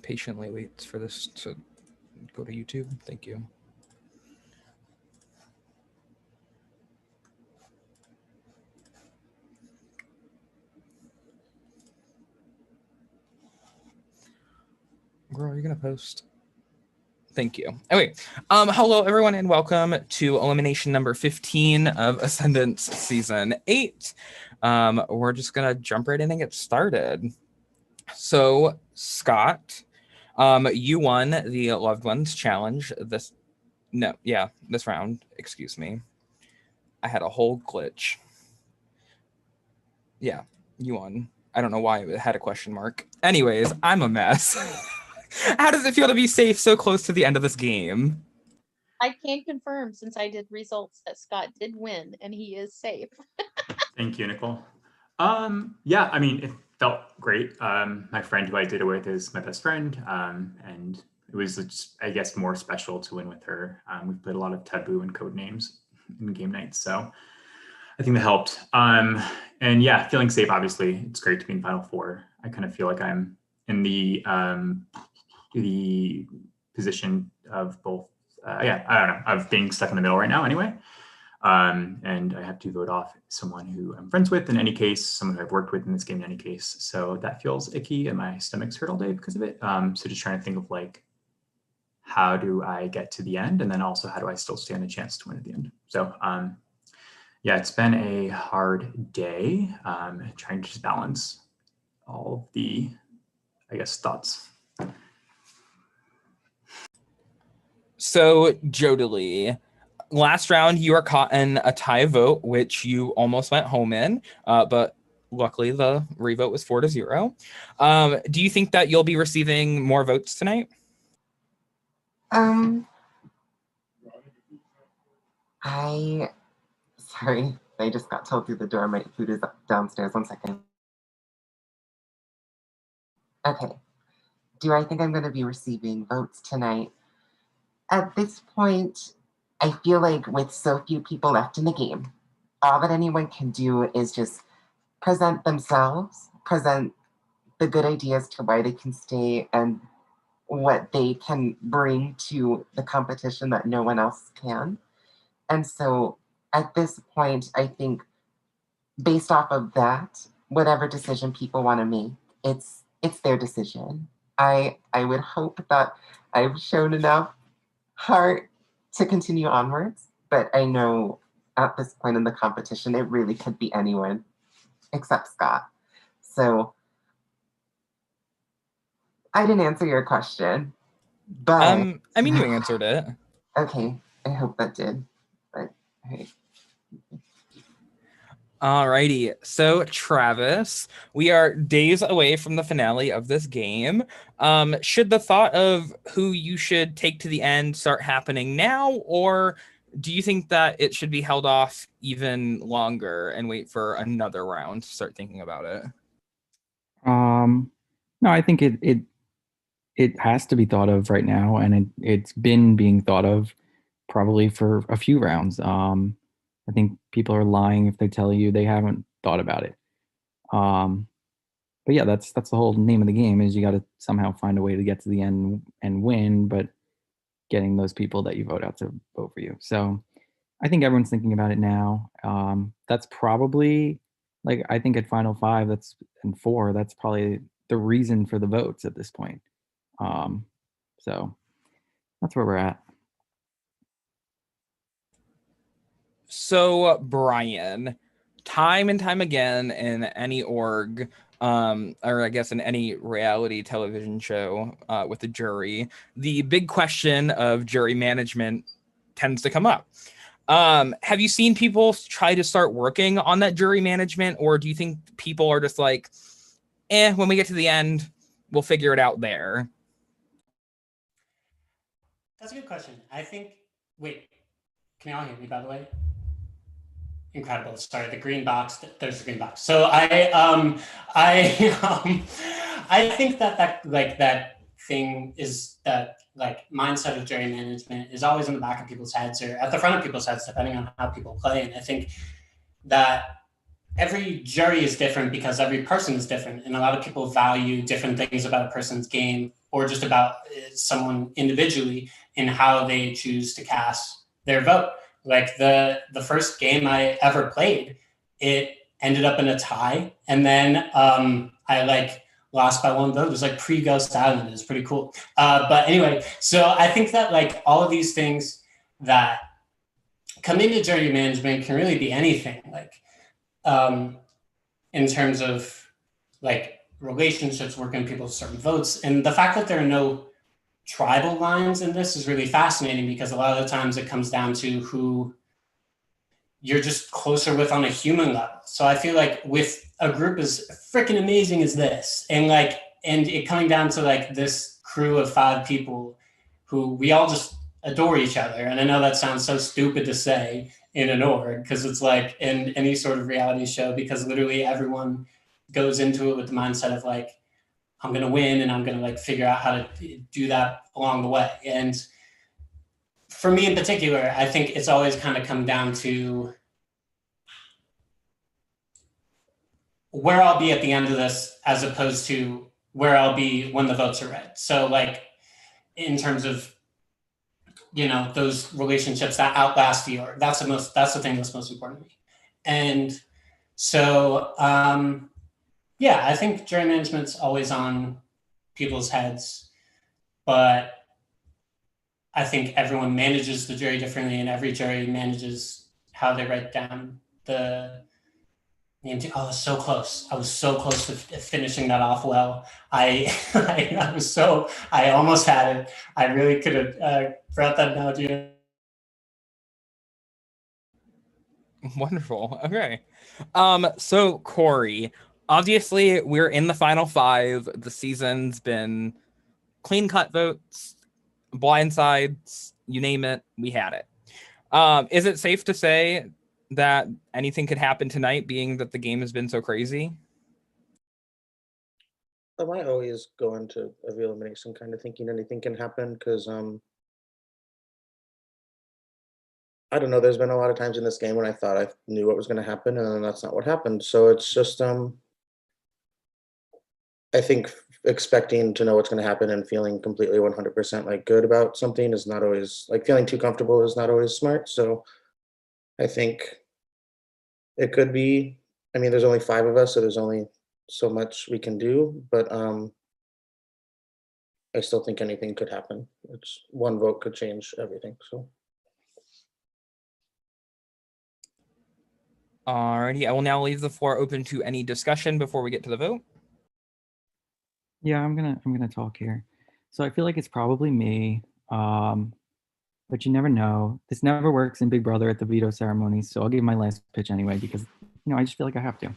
patiently waits for this to go to YouTube. Thank you. Girl, are you gonna post? Thank you. Okay. Hello, everyone, and welcome to Elimination number 15 of Ascendance Season 8. We're just going to jump right in and get started. So, Scott, you won the Loved Ones Challenge this round. Excuse me. I had a whole glitch. Yeah, you won. I don't know why it had a question mark. Anyways, I'm a mess. How does it feel to be safe so close to the end of this game? I can confirm, since I did results, that Scott did win and he is safe. Thank you, Nicole. Yeah, I mean, it felt great. My friend who I did it with is my best friend, and it was just, I guess, more special to win with her. We've played a lot of Taboo and code names in game nights, so I think that helped. And yeah, feeling safe, obviously. It's great to be in Final Four. I kind of feel like I'm in the position of both, I don't know, of being stuck in the middle right now anyway. And I have to vote off someone who I'm friends with in any case, someone who I've worked with in this game in any case. So that feels icky and my stomach's hurt all day because of it. So just trying to think of like, how do I get to the end? And then also, how do I still stand a chance to win at the end? So yeah, it's been a hard day, trying to just balance all of the, I guess, thoughts. So, Jodalee, last round you were caught in a tie vote, which you almost went home in, but luckily the revote was 4-0. Do you think that you'll be receiving more votes tonight? Sorry, I just got told through the door my food is downstairs. 1 second. Okay. Do I think I'm going to be receiving votes tonight? At this point, I feel like with so few people left in the game, all that anyone can do is just present themselves, present the good ideas to why they can stay and what they can bring to the competition that no one else can. And so at this point, I think based off of that, whatever decision people want to make, it's their decision. I would hope that I've shown enough heart to continue onwards, but I know at this point in the competition, it really could be anyone except Scott. So I didn't answer your question, but I mean, you answered it. Okay, I hope that did. But hey. Alrighty, so Travis, we are days away from the finale of this game. Should the thought of who you should take to the end start happening now, or do you think that it should be held off even longer and wait for another round to start thinking about it? No, I think it has to be thought of right now, and it's been being thought of probably for a few rounds. I think people are lying if they tell you they haven't thought about it. But yeah, that's the whole name of the game, is you got to somehow find a way to get to the end and win, but getting those people that you vote out to vote for you. So I think everyone's thinking about it now. That's probably, like, I think at Final 5, and 4, that's probably the reason for the votes at this point. So that's where we're at. So, Brian, time and time again in any org, or I guess in any reality television show with a jury, the big question of jury management tends to come up. Have you seen people try to start working on that jury management, or do you think people are just like, when we get to the end, we'll figure it out there? That's a good question. I think, wait, can you all hear me, by the way? Incredible. Sorry, the green box. There's the green box. So I think that thing is that mindset of jury management is always in the back of people's heads or at the front of people's heads, depending on how people play. And I think that every jury is different because every person is different, and a lot of people value different things about a person's game or just about someone individually in how they choose to cast their vote. Like the first game I ever played, it ended up in a tie, and then I like lost by one vote. It was like pre-Ghost Island. It was pretty cool. But anyway, so I think that like all of these things that come into jury management can really be anything, like in terms of like relationships, working people certain votes. And the fact that there are no tribal lines in this is really fascinating, because a lot of the times it comes down to who you're just closer with on a human level. So I feel like with a group as freaking amazing as this, and it coming down to like this crew of 5 people who we all just adore each other. And I know that sounds so stupid to say in an org, because it's like in any sort of reality show, because literally everyone goes into it with the mindset of like, I'm going to win, and I'm going to like figure out how to do that along the way. And for me in particular, I think it's always kind of come down to where I'll be at the end of this, as opposed to where I'll be when the votes are read. So like in terms of, you know, those relationships that outlast the org, that's the thing that's most important to me. And so, yeah, I think jury management's always on people's heads, but I think everyone manages the jury differently, and every jury manages how they write down the name. Oh, so close. I was so close to finishing that off well. I almost had it. I really could have brought that analogy. Wonderful. Okay. So Corey, obviously we're in the final 5. The season's been clean cut votes, blindsides, you name it, we had it. Is it safe to say that anything could happen tonight, being that the game has been so crazy? I might always go into a real elimination kind of thinking anything can happen, because I don't know, there's been a lot of times in this game when I thought I knew what was going to happen, and then that's not what happened. So it's just I think expecting to know what's going to happen and feeling completely 100% like good about something is not always, like, feeling too comfortable is not always smart. So I think it could be, I mean, there's only 5 of us, so there's only so much we can do, but I still think anything could happen. It's one vote could change everything. So Alrighty, I will now leave the floor open to any discussion before we get to the vote. Yeah, I'm gonna talk here. So I feel like it's probably me, but you never know. This never works in Big Brother at the veto ceremony, so I'll give my last pitch anyway, because I just feel like I have to, and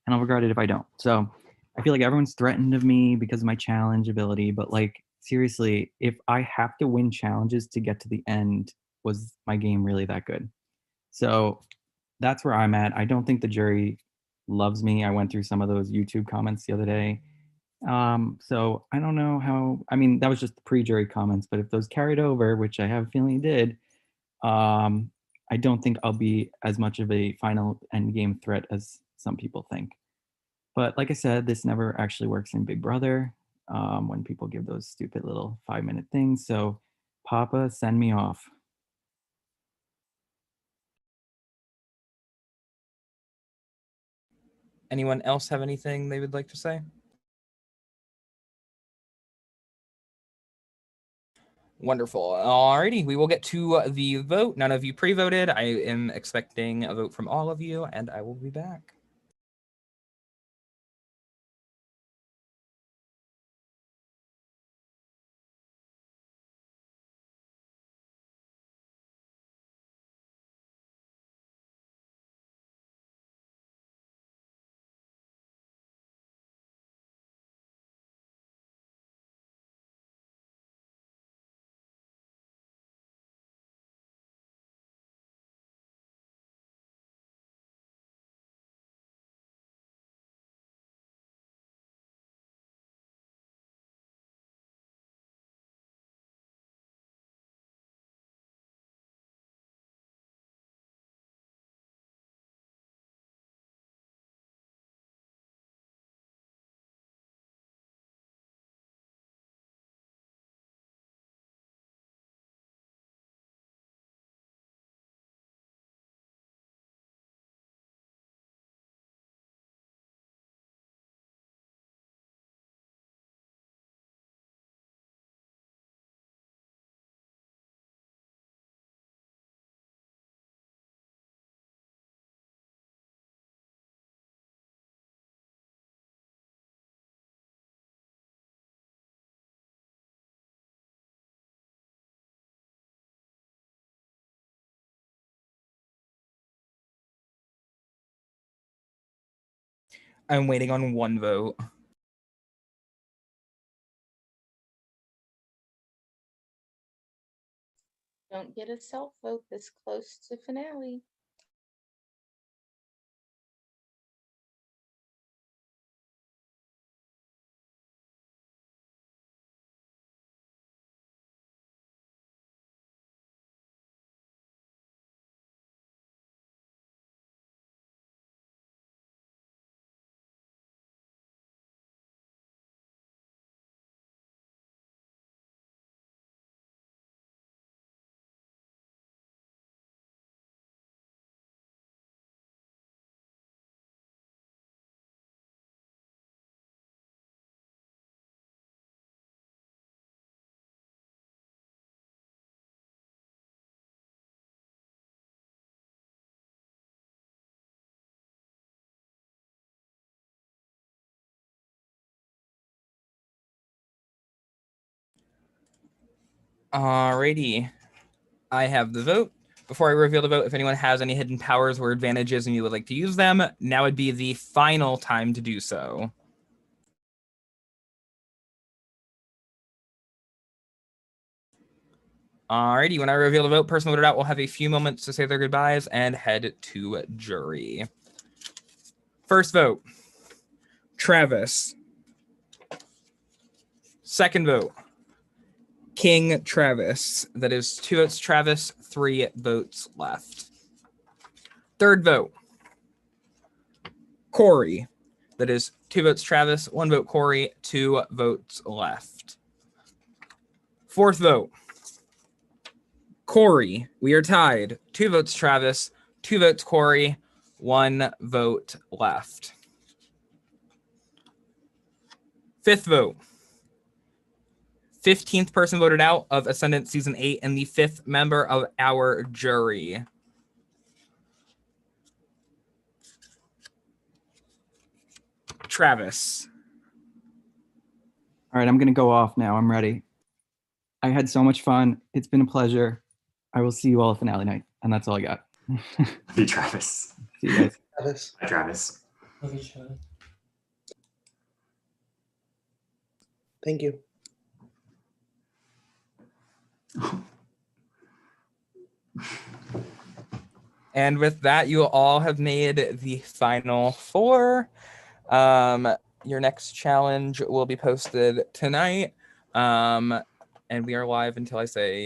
I'll regret it if I don't. So I feel like everyone's threatened of me because of my challenge ability, but like seriously, if I have to win challenges to get to the end, was my game really that good? So that's where I'm at. I don't think the jury loves me. I went through some of those YouTube comments the other day. So I don't know how, I mean, that was just the pre-jury comments, but if those carried over, which I have a feeling did, I don't think I'll be as much of a final end game threat as some people think. But like I said, this never actually works in Big Brother, when people give those stupid little 5-minute things. So Papa, send me off. Anyone else have anything they would like to say? Wonderful. Alrighty, we will get to the vote. None of you pre-voted. I am expecting a vote from all of you, and I will be back. I'm waiting on one vote. Don't get a self vote this close to finale. Alrighty. I have the vote. Before I reveal the vote, if anyone has any hidden powers or advantages and you would like to use them, now would be the final time to do so. Alrighty, when I reveal the vote, person voted out will have a few moments to say their goodbyes and head to jury. First vote, Travis. Second vote, King Travis. That is 2 votes Travis, 3 votes left. Third vote, Corey. That is 2 votes Travis, 1 vote Corey, 2 votes left. Fourth vote, Corey. We are tied. 2 votes Travis, 2 votes Corey, 1 vote left. Fifth vote, 15th person voted out of Ascendance Season 8 and the 5th member of our jury. Travis. All right, I'm going to go off now. I'm ready. I had so much fun. It's been a pleasure. I will see you all at finale night. And that's all I got. Be Travis. See you guys. Travis. Bye, Travis. Love each other. Thank you. And with that, you all have made the final 4. Your next challenge will be posted tonight. And we are live until I say